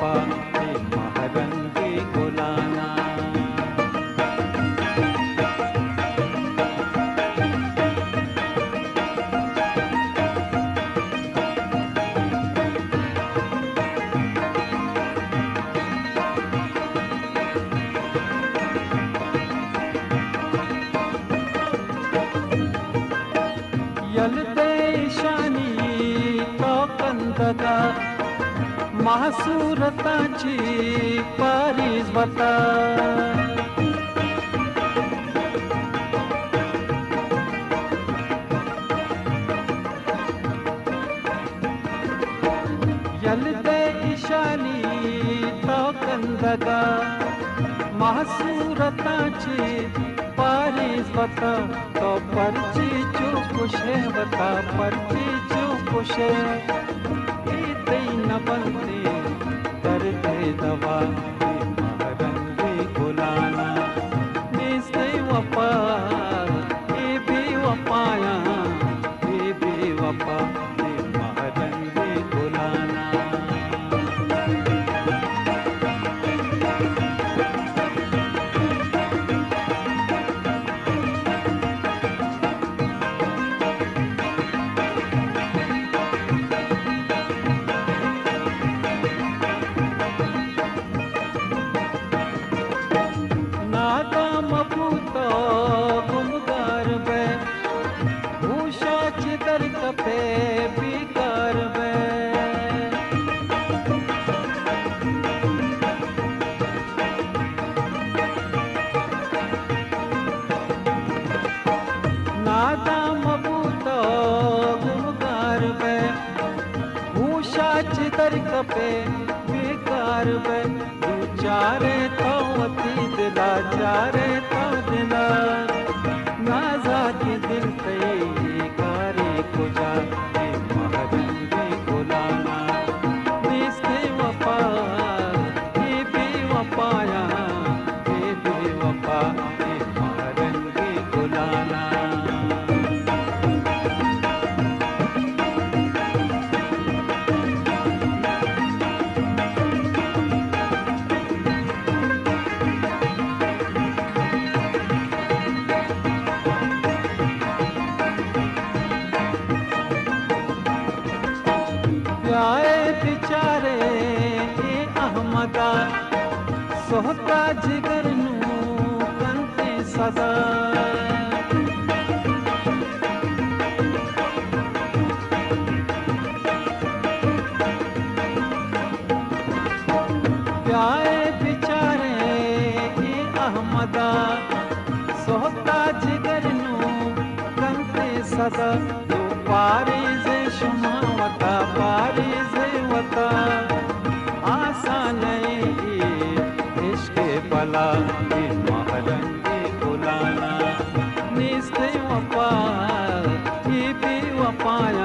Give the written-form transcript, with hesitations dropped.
वफा ये महरंगी गुलाना। यलते शानी तो कंदगा महासूरताची पारीज वता। यलते ईशानी तो कंदगा महासूरताची पारीज वता। तो परची चुकुशे वता परची चुकुशे न बनते करते दवा ये महरंगी गुलाना। निस्ते वफा ये भी वफाया ये भी वफा ये महरंगी गुलाना। गुमगार बे भूषा चिदर कपे बिकार बे। नादा मबूत गुमगार बे भूषा चिदर कपे बिकार बे। चारे तो वती दिला चारे तो दिला नाजा के दिल पे कारे कुजा ये महरंगी गुलाना। निस्ते वफा ये भी वफाया ये भी वफा ये महरंगी गुलाना। आए बिचारे ये अहमदा सोहता जिगर नू कंते सदा। आए बिचारे ये अहमदा सोहता जिगर नू कंते सदा। तो पारीज़ शुमा वता पारीज़ वता आसान इश्क़ भला ये महरंगी गुलाना। निस्ते वफा ये भी वफाया